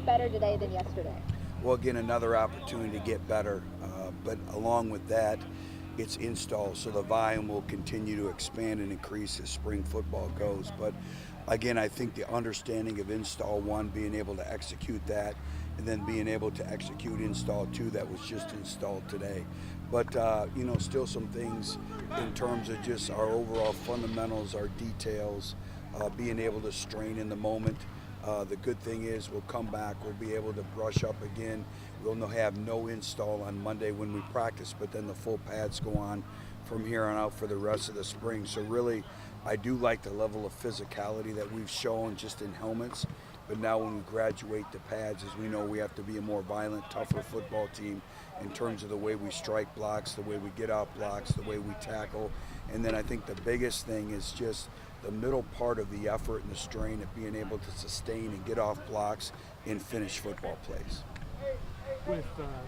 better today than yesterday? Well, again, another opportunity to get better. But along with that, it's install, so the volume will continue to expand and increase as spring football goes. But again, I think the understanding of install one, being able to execute that, and then being able to execute install two that was just installed today. But still some things in terms of just our overall fundamentals, our details, being able to strain in the moment. The good thing is we'll come back, we'll be able to brush up again. We'll have no install on Monday when we practice, but then the full pads go on from here on out for the rest of the spring. So really, I do like the level of physicality that we've shown just in helmets. But now when we graduate to pads, as we know, we have to be a more violent, tougher football team in terms of the way we strike blocks, the way we get out blocks, the way we tackle. And then I think the biggest thing is just the middle part of the effort and the strain of being able to sustain and get off blocks and finish football plays. With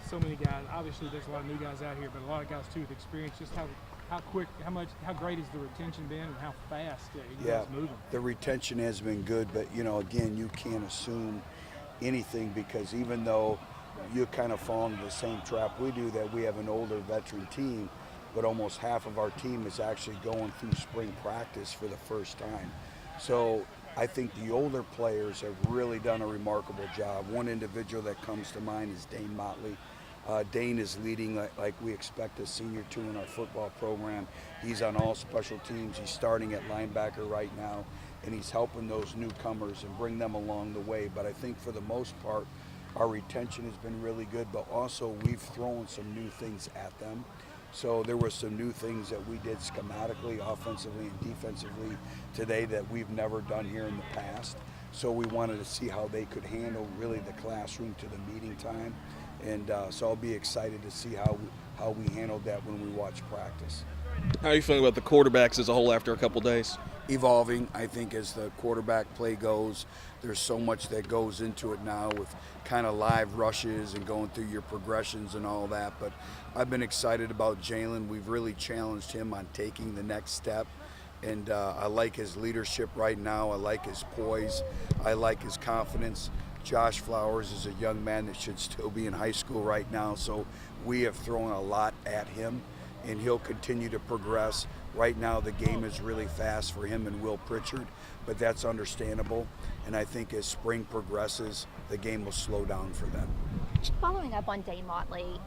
so many guys, obviously there's a lot of new guys out here, but a lot of guys too with experience. Just how great is the retention been, and how fast you guys moving? The retention has been good, but again, you can't assume anything, because even though you kind of fall into the same trap we do, that we have an older veteran team, but almost half of our team is actually going through spring practice for the first time. So I think the older players have really done a remarkable job. One individual that comes to mind is Dane Motley. Dane is leading like we expect a senior to in our football program. He's on all special teams. He's starting at linebacker right now, and he's helping those newcomers and bring them along the way. But I think for the most part, our retention has been really good, but also we've thrown some new things at them. So there were some new things that we did schematically, offensively and defensively today that we've never done here in the past. So we wanted to see how they could handle really the classroom to the meeting time. And so I'll be excited to see how we handled that when we watch practice. How are you feeling about the quarterbacks as a whole after a couple days? Evolving, I think, as the quarterback play goes. There's so much that goes into it now with kind of live rushes and going through your progressions and all that. But I've been excited about Jalen. We've really challenged him on taking the next step. And I like his leadership right now. I like his poise. I like his confidence. Josh Flowers is a young man that should still be in high school right now. So we have thrown a lot at him, and he'll continue to progress. Right now the game is really fast for him and Will Pritchard, but that's understandable. And I think as spring progresses, the game will slow down for them. Following up on Dane Motley,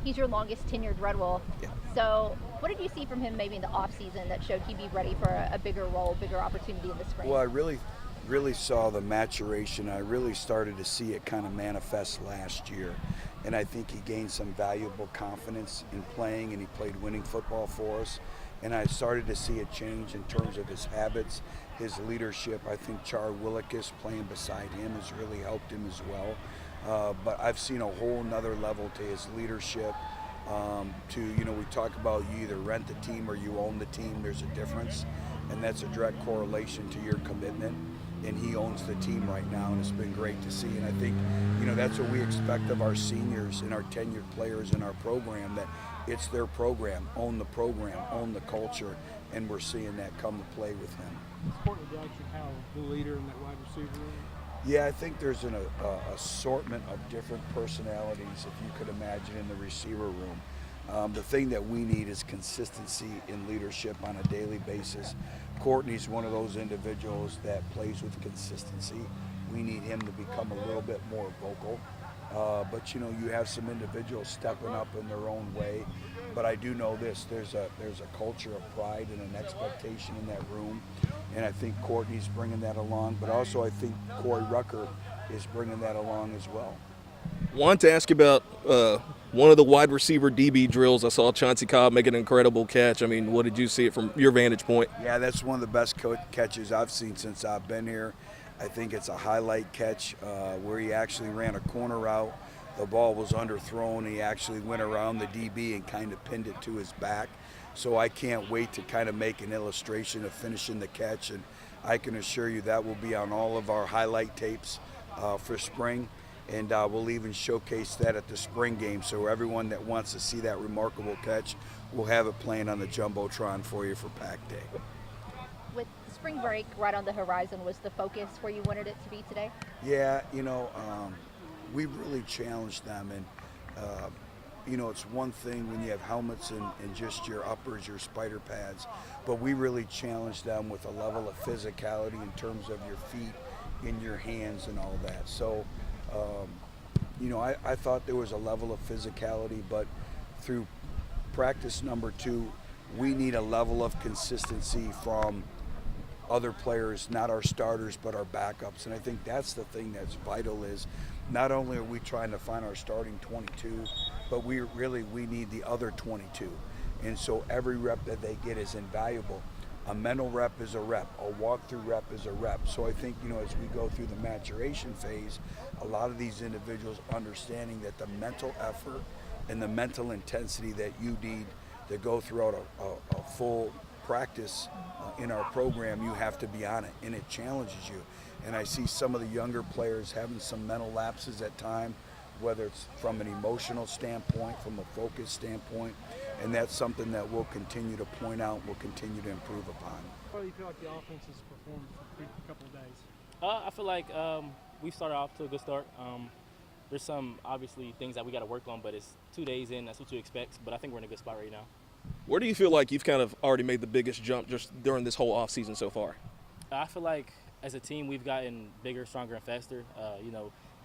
he's your longest tenured Red Wolf. Yeah. So what did you see from him maybe in the offseason that showed he'd be ready for a bigger role, bigger opportunity in the spring? Well, I really saw the maturation. I really started to see it kind of manifest last year. And I think he gained some valuable confidence in playing, and he played winning football for us. And I started to see a change in terms of his habits, his leadership. I think Char Willikis playing beside him has really helped him as well. But I've seen a whole nother level to his leadership. We talk about you either rent the team or you own the team. There's a difference, and that's a direct correlation to your commitment. And he owns the team right now, and it's been great to see. And I think, that's what we expect of our seniors and our tenured players in our program, that it's their program, own the culture, and we're seeing that come to play with him. Is Courtney Jackson how the leader in that wide receiver room? Yeah, I think there's an assortment of different personalities, if you could imagine, in the receiver room. The thing that we need is consistency in leadership on a daily basis. Courtney's one of those individuals that plays with consistency. We need him to become a little bit more vocal. But you have some individuals stepping up in their own way. But I do know this, there's a culture of pride and an expectation in that room. And I think Courtney's bringing that along, but also I think Corey Rucker is bringing that along as well. Wanted to ask you about one of the wide receiver DB drills. I saw Chauncey Cobb make an incredible catch. I mean, what did you see it from your vantage point? Yeah, that's one of the best catches I've seen since I've been here. I think it's a highlight catch where he actually ran a corner route. The ball was underthrown. He actually went around the DB and kind of pinned it to his back. So I can't wait to kind of make an illustration of finishing the catch, and I can assure you that will be on all of our highlight tapes for spring. And we'll even showcase that at the spring game, so everyone that wants to see that remarkable catch, we'll have it playing on the Jumbotron for you for Pack Day. With spring break right on the horizon, was the focus where you wanted it to be today? Yeah, we really challenged them, and it's one thing when you have helmets and just your uppers, your spider pads, but we really challenged them with a level of physicality in terms of your feet, in your hands, and all that. So, I thought there was a level of physicality, but through practice number 2, we need a level of consistency from other players, not our starters, but our backups. And I think that's the thing that's vital is not only are we trying to find our starting 22, but we need the other 22. And so every rep that they get is invaluable. A mental rep is a rep. A walkthrough rep is a rep. So I think, as we go through the maturation phase, a lot of these individuals understanding that the mental effort and the mental intensity that you need to go throughout a full practice in our program, you have to be on it, and it challenges you. And I see some of the younger players having some mental lapses at time, whether it's from an emotional standpoint, from a focus standpoint, and that's something that we'll continue to point out, we'll continue to improve upon. How do you feel like the offense has performed for a couple of days? I feel like we started off to a good start. There's some obviously things that we got to work on, but it's 2 days in. That's what you expect. But I think we're in a good spot right now. Where do you feel like you've kind of already made the biggest jump just during this whole offseason so far? I feel like as a team we've gotten bigger, stronger, and faster.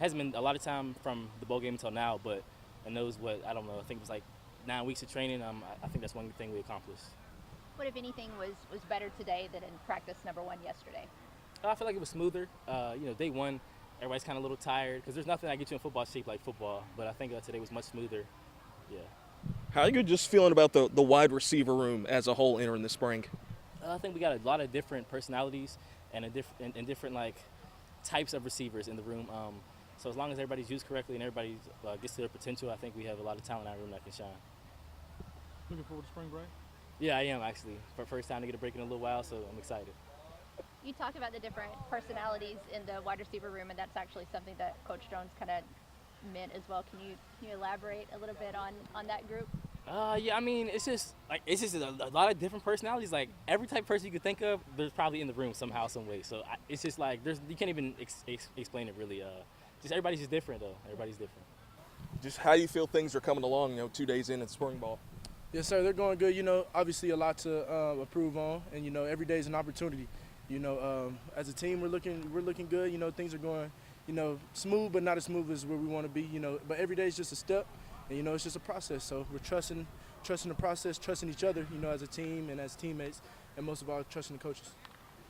Hasn't been a lot of time from the bowl game until now, but in those I don't know. I think it was like 9 weeks of training. I think that's one thing we accomplished. What, if anything, was better today than in practice number 1 yesterday? I feel like it was smoother. Day one, everybody's kind of a little tired because there's nothing that gets you in football shape like football. But I think today was much smoother. Yeah. How are you just feeling about the wide receiver room as a whole entering the spring? I think we got a lot of different personalities and different like types of receivers in the room. So as long as everybody's used correctly and everybody gets to their potential, I think we have a lot of talent in our room that can shine. Looking forward to spring break? Yeah, I am actually. For first time to get a break in a little while, so I'm excited. You talk about the different personalities in the wide receiver room, and that's actually something that Coach Jones kind of meant as well. Can you elaborate a little bit on that group? Yeah, I mean, it's just a lot of different personalities. Like every type of person you could think of, there's probably in the room somehow, some way. So it's just like you can't even explain it really. Just everybody's just different though. Everybody's different. Just how you feel things are coming along, 2 days in spring ball? Yes, sir. They're going good. Obviously a lot to improve on, and every day is an opportunity. As a team, we're looking good. Things are going, smooth, but not as smooth as where we want to be. But every day is just a step, and it's just a process. So we're trusting the process, trusting each other, as a team and as teammates, and most of all, trusting the coaches.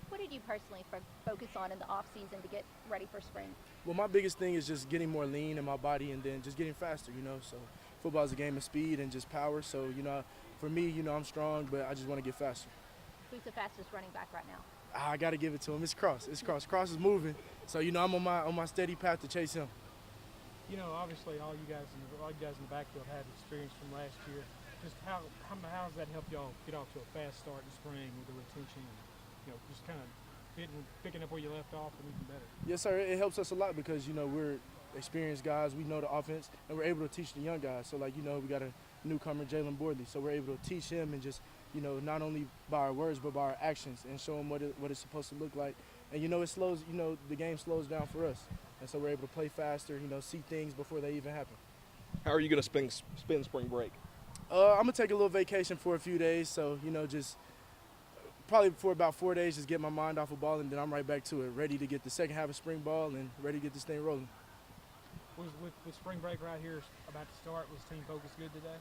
What did you personally focus on in the off season to get ready for spring? Well, my biggest thing is just getting more lean in my body, and then just getting faster. So football is a game of speed and just power. So for me, I'm strong, but I just want to get faster. Who's the fastest running back right now? I got to give it to him. It's Cross. Cross is moving. So I'm on my steady path to chase him. Obviously all you guys in the backfield had experience from last year. Just how has that helped y'all get off to a fast start in spring with the retention and just kind of picking up where you left off and even better? Yes, sir. It helps us a lot because we're experienced guys. We know the offense, and we're able to teach the young guys. So we got a newcomer, Jalen Bordley. So we're able to teach him and just not only by our words but by our actions and show him what it's supposed to look like. And it slows. The game slows down for us, and so we're able to play faster. See things before they even happen. How are you going to spend spring break? I'm gonna take a little vacation for a few days. So just probably for about 4 days, just get my mind off of ball, and then I'm right back to it, ready to get the second half of spring ball and ready to get this thing rolling. With spring break right here about to start, was team focus good today?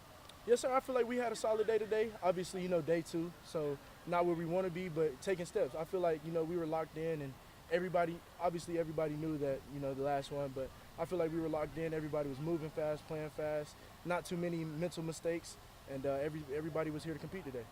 Yes, sir. I feel like we had a solid day today. Obviously, day 2, so not where we want to be, but taking steps. I feel like, we were locked in, and everybody knew that, the last one, but I feel like we were locked in. Everybody was moving fast, playing fast, not too many mental mistakes, and everybody was here to compete today.